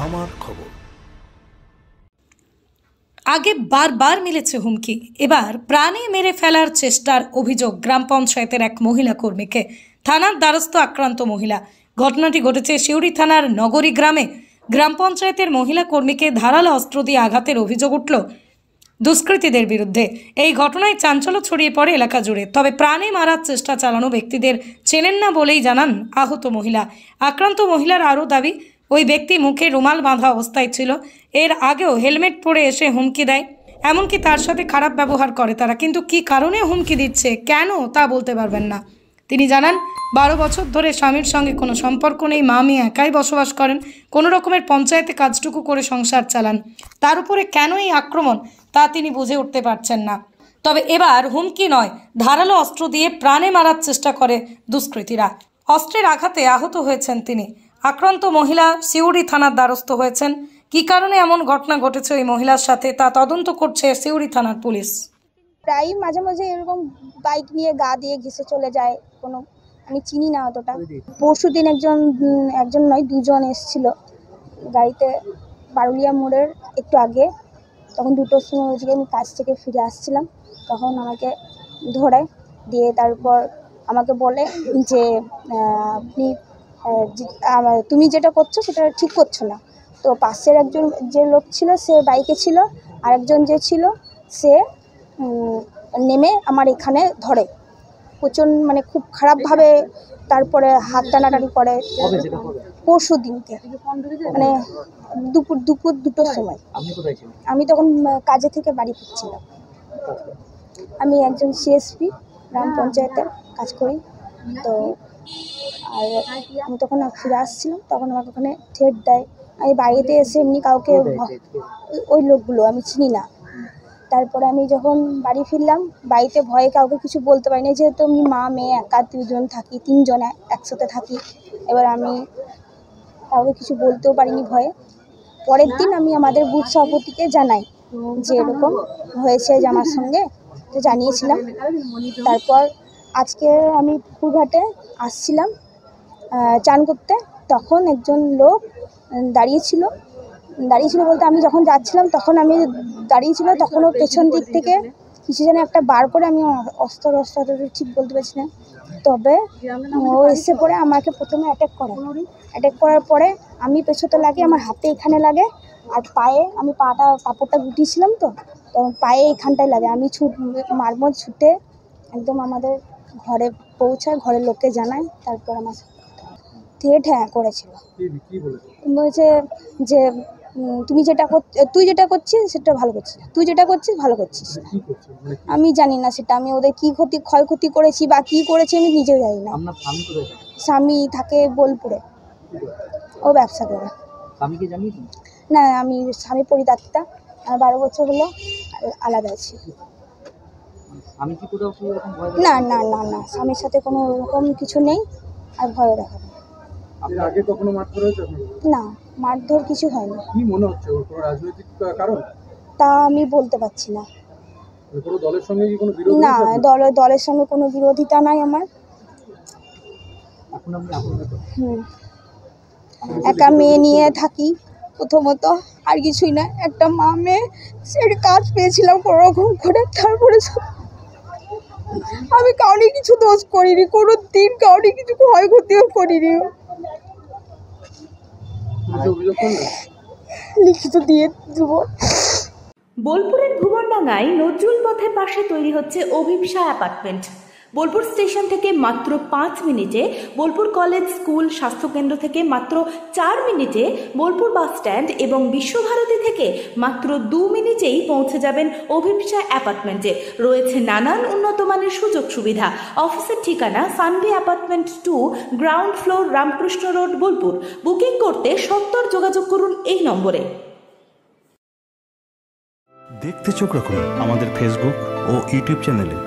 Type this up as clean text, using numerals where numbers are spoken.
আমার খবর। আগে বারবার মিলেছে হুমকি, এবার প্রাণে মেরে ফেলার চেষ্টার অভিযোগ গ্রাম পঞ্চায়েতের এক মহিলা কর্মীকে। থানার দ্বারস্থ আক্রান্ত মহিলা। ঘটনাটি ঘটেছে সিউড়ি থানার নগরী গ্রামে। গ্রাম পঞ্চায়েতের মহিলা কর্মীকে ধারালো অস্ত্র দিয়ে আঘাতের অভিযোগ উঠল দুষ্কৃতীদের বিরুদ্ধে। এই ঘটনায় চাঞ্চল্য ছড়িয়ে পড়ে এলাকা জুড়ে। তবে প্রাণে মারার চেষ্টা চালানো ব্যক্তিদের চেনেন না বলেই জানান আহত মহিলা। আক্রান্ত মহিলার আরও দাবি, ওই ব্যক্তি মুখে রুমাল বাঁধা অবস্থায় ছিল। এর আগেও হেলমেট পরে এসে হুমকি দেয়, এমনকি তার সাথে খারাপ ব্যবহার করে তারা। কিন্তু কী কারণে হুমকি দিচ্ছে, কেন, তা বলতে পারবেন না। তিনি জানান, 12 বছর ধরে স্বামীর সঙ্গে কোনো সম্পর্ক নেই, মা মেয়ে একাই বসবাস করেন, কোনো রকমের পঞ্চায়েতে কাজটুকু করে সংসার চালান। তার উপরে কেন এই আক্রমণ তা তিনি বুঝে উঠতে পারছেন না। তবে এবার হুমকি নয়, ধারালো অস্ত্র দিয়ে প্রাণে মারার চেষ্টা করে দুষ্কৃতীরা। অস্ত্রের আঘাতে আহত হয়েছেন তিনি। আক্রান্ত মহিলা সিউড়ি থানার দ্বারস্থ হয়েছেন। কী কারণে এমন ঘটনা ঘটেছে ওই মহিলার সাথে তা তদন্ত করছে সিউড়ি থানার পুলিশ। প্রায় মাঝে মাঝে এরকম বাইক নিয়ে গা দিয়ে ঘেঁষে চলে যায়, কোনো আমি চিনি না অতটা। পরশুদিন একজন নয়, দুজন এসেছিল গাড়িতে বারুলিয়া মোড়ের একটু আগে। তখন 2টোর সময় ওইদিকে আমি কাজ থেকে ফিরে আসছিলাম, তখন আমাকে ধরে দিয়ে তারপর আমাকে বলে যে আপনি তুমি যেটা করছো সেটা ঠিক করছো না। তো পাশের একজন যে লোক ছিল সে বাইকে ছিল, আর একজন যে ছিল সে নেমে আমার এখানে ধরে প্রচণ্ড, মানে খুব খারাপভাবে। তারপরে হাত টানাটানি করে। পরশু দিনকে মানে দুপুর 2টোর সময়। আমি তখন কাজে থেকে বাড়ি ফিরছিলাম। আমি একজন সিএসপি গ্রাম পঞ্চায়েতের কাজ করি। তো আর আমি তখন ফিরে আসছিলাম, তখন আমাকে ওখানে থ্রেট দেয়। আমি বাড়িতে এসে এমনি কাউকে, ওই লোকগুলো আমি চিনি না। তারপরে আমি যখন বাড়ি ফিরলাম, বাড়িতে ভয়ে কাউকে কিছু বলতে পারি না, যেহেতু আমি মা মেয়ে একা 2জন থাকি, 3জন একসাথে থাকি। এবার আমি কাউকে কিছু বলতেও পারিনি ভয়ে। পরের দিন আমি আমাদের বুথ সভাপতিকে জানাই যে এরকম হয়েছে যে আমার সঙ্গে, তো জানিয়েছিলাম। তারপর আজকে আমি পুকুরঘাটে আসছিলাম চান করতে, তখন একজন লোক দাঁড়িয়েছিল বলতে আমি যখন যাচ্ছিলাম তখন আমি দাঁড়িয়েছিল, তখন ও পেছন দিক থেকে কিছু যেন একটা বার করে, আমি অস্ত্র ঠিক বলতে পারছি না। তবে ও এসে পরে আমাকে প্রথমে অ্যাটাক করার পরে আমি পেছোতে লাগে, আমার হাতে এখানে লাগে, আর পায়ে, আমি কাপড়টা গুটিয়েছিলাম তো তখন পায়ে এখানটায় লাগে। আমি মারমো ছুটে একদম আমাদের ঘরে পৌঁছায়, ঘরের লোককে জানাই। তারপর আমার থ্রেট করেছিল, বলছে যে তুই যেটা করছিস সেটা ভালো করছিস, তুই যেটা করছিস ভালো করছিস। আমি জানি না সেটা, আমি ওদের কি ক্ষয়ক্ষতি করেছি বা কি করেছি আমি নিজেও জানি না। স্বামী থাকে বোলপুরে, ও ব্যবসা করে। না, আমি স্বামী পরিত্যক্তা, 12 বছর হলো আলাদা আছি। না না না না, স্বামীর সাথে কোনো রকম কিছু নেই, আর ভয় দেখা আগে কখনো মারধর হয়েছে? না, মারধর কিছু হয়নি। কি মনে হচ্ছে, ওর কোনো রাজনৈতিক কারণ? তা আমি বলতে পারছি না। কোনো দলের সঙ্গে কি কোনো বিরোধ? না, দলের সঙ্গে কোনো বিরোধিতা নাই আমার। একা মেয়ে নিয়ে থাকি প্রথমত, আর কিছুই না। একটা মা মেয়ে, সেটা কাজ পেয়েছিলাম কোনো রকম করে। তারপরে আমি কাউকে কিছু দোষ করিনি, কোনো দিন কাউকে কিছু ক্ষয়ক্ষতিও করিনি। লিখিত দিয়ে দেবো। বোলপুরের ভুবনডাঙ্গায় নজরুল পথের পাশে তৈরি হচ্ছে অভিপ্সা অ্যাপার্টমেন্ট। বোলপুর স্টেশন থেকে মাত্র 5 মিনিটে, বোলপুর কলেজ, স্কুল, স্বাস্থ্যকেন্দ্র থেকে মাত্র 4 মিনিটে, বোলপুর বাস স্ট্যান্ড এবং বিশ্বভারতী থেকে মাত্র 2 মিনিটেই পৌঁছে যাবেন অভিপ্সা অ্যাপার্টমেন্টে। রয়েছে নানান উন্নত মানের সুযোগ সুবিধা। অফিসের ঠিকানা Sanvi apartment 2, ground floor, Ramakrishna road, Bolpur. Booking করতে সত্বর যোগাযোগ করুন এই নম্বরে। দেখতে চোখ রাখুন আমাদের ফেসবুক ও ইউটিউব চ্যানেলে।